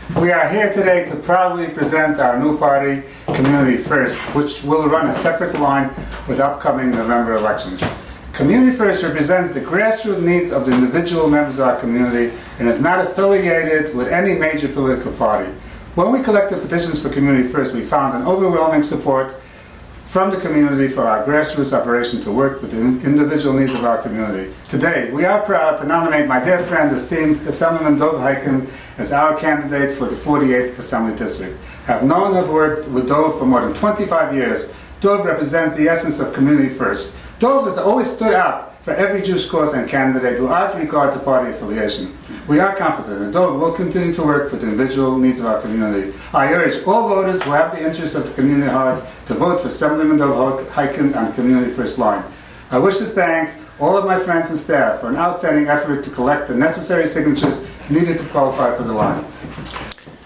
We are here today to proudly present our new party, Community First, which will run a separate line with upcoming November elections. Community First represents the grassroots needs of the individual members of our community and is not affiliated with any major political party. When we collected petitions for Community First, we found an overwhelming support from the community for our grassroots operation to work with the individual needs of our community. Today, we are proud to nominate my dear friend, esteemed Assemblyman Dov Hikind, as our candidate for the 48th Assembly District. I have known and worked with Dov for more than 25 years. Dov represents the essence of Community First. Dov has always stood out for every Jewish cause and candidate without regard to party affiliation. We are confident that Dov will continue to work for the individual needs of our community. I urge all voters who have the interests of the community at heart to vote for Assemblyman Dov Hikind on the Community First line. I wish to thank all of my friends and staff for an outstanding effort to collect the necessary signatures needed to qualify for the line.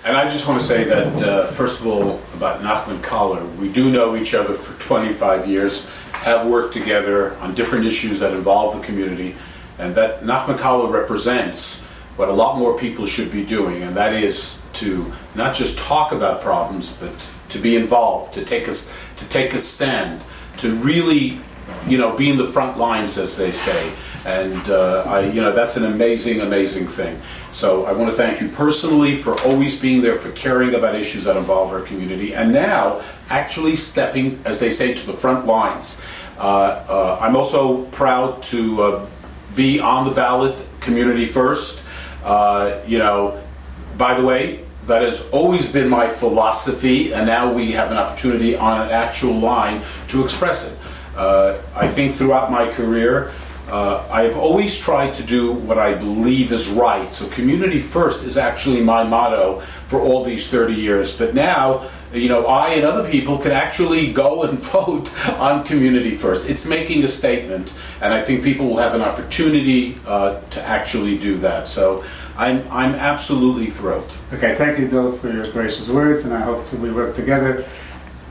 And I just want to say that, first of all, about Nachman Caller, we do know each other for 25 years, have worked together on different issues that involve the community, and that Nachman Caller represents what a lot more people should be doing, and that is to not just talk about problems, but to be involved, to take a stand, to really, be in the front lines, as they say. And that's an amazing thing. So I want to thank you personally for always being there, for caring about issues that involve our community, and now actually stepping, as they say, to the front lines. I'm also proud to be on the ballot, Community First. By the way, that has always been my philosophy, and now we have an opportunity on an actual line to express it. I think throughout my career, I've always tried to do what I believe is right. So Community First is actually my motto for all these 30 years. But now, I and other people can actually go and vote on Community First. It's making a statement, and I think people will have an opportunity to actually do that. So I'm absolutely thrilled. Okay, thank you, Dov, for your gracious words, and I hope we work together.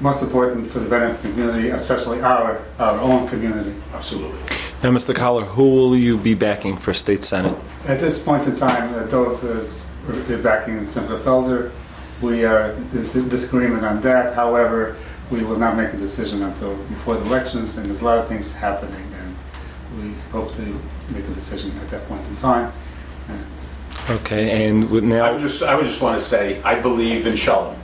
Most important for the benefit of the community, especially our own community. Absolutely. Now, Mr. Caller, who will you be backing for State Senate? At this point in time, Dov is backing Simcha Felder. We are in disagreement on that. However, we will not make a decision until before the elections, and there's a lot of things happening, and we hope to make a decision at that point in time. Okay, and now I would just want to say, I believe in Shalom.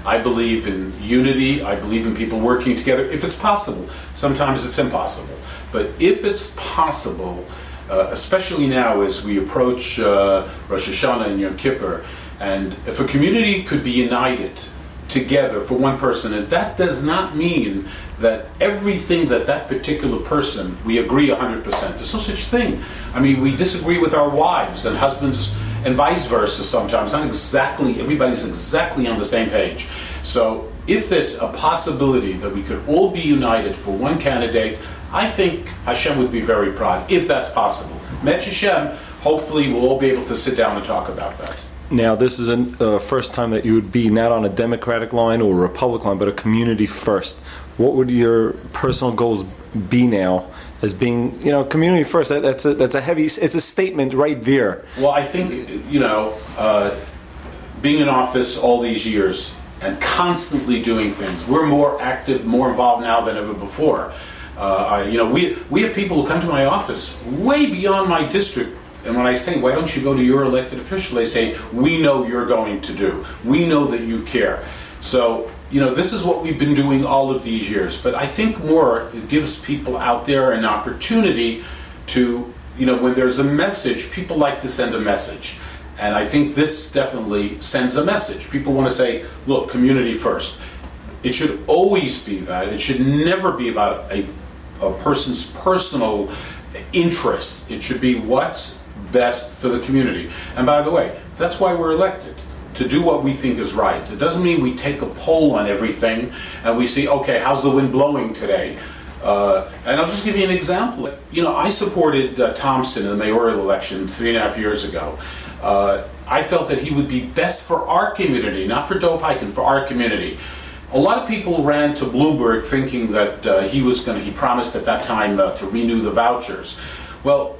I believe in unity. I believe in people working together, if it's possible. Sometimes it's impossible. But if it's possible, especially now as we approach Rosh Hashanah and Yom Kippur, and if a community could be united together for one person, and that does not mean that everything that particular person, we agree 100%. There's no such thing. I mean, we disagree with our wives and husbands and vice versa sometimes. Everybody's exactly on the same page. So if there's a possibility that we could all be united for one candidate, I think Hashem would be very proud, if that's possible. Met Hashem, hopefully we'll all be able to sit down and talk about that. Now, this is the first time that you would be not on a Democratic line or a Republican line, but a Community First. What would your personal goals be now as being, Community First? That's a heavy, it's a statement right there. Well, I think, being in office all these years and constantly doing things, we're more active, more involved now than ever before. We have people who come to my office way beyond my district. And when I say, why don't you go to your elected official, they say, we know you're going to do. We know that you care. So, this is what we've been doing all of these years. But I think more, it gives people out there an opportunity to, when there's a message, people like to send a message. And I think this definitely sends a message. People want to say, look, Community First. It should always be that. It should never be about a person's personal interest. It should be what's best for the community. And by the way, that's why we're elected, to do what we think is right. It doesn't mean we take a poll on everything and we see, okay, how's the wind blowing today? And I'll just give you an example. I supported Thompson in the mayoral election 3.5 years ago. I felt that he would be best for our community, not for Dov Hikind, for our community. A lot of people ran to Bloomberg thinking that he promised at that time to renew the vouchers. Well,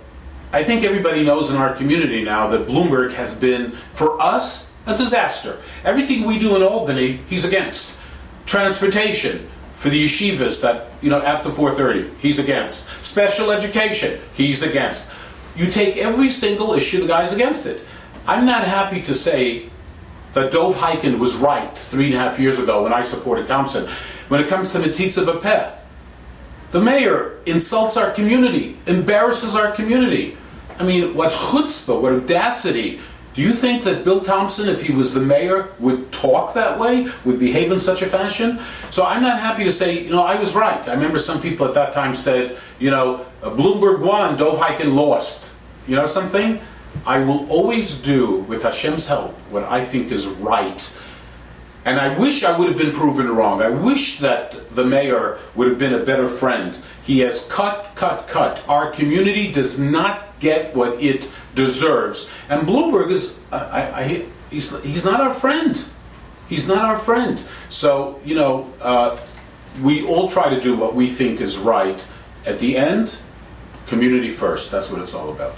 I think everybody knows in our community now that Bloomberg has been, for us, a disaster. Everything we do in Albany, he's against. Transportation for the yeshivas that, after 4:30, he's against. Special education, he's against. You take every single issue, the guy's against it. I'm not happy to say that Dov Hikind was right 3.5 years ago when I supported Thompson. When it comes to Mitzitza B'Peh, the mayor insults our community, embarrasses our community. I mean, what chutzpah, what audacity. Do you think that Bill Thompson, if he was the mayor, would talk that way, would behave in such a fashion? So I'm not happy to say, I was right. I remember some people at that time said, Bloomberg won, Dov Hikind lost. You know something? I will always do, with Hashem's help, what I think is right. And I wish I would have been proven wrong. I wish that the mayor would have been a better friend. He has cut. Our community does not get what it deserves. And Bloomberg is, he's not our friend. He's not our friend. So, we all try to do what we think is right. At the end, community first. That's what it's all about.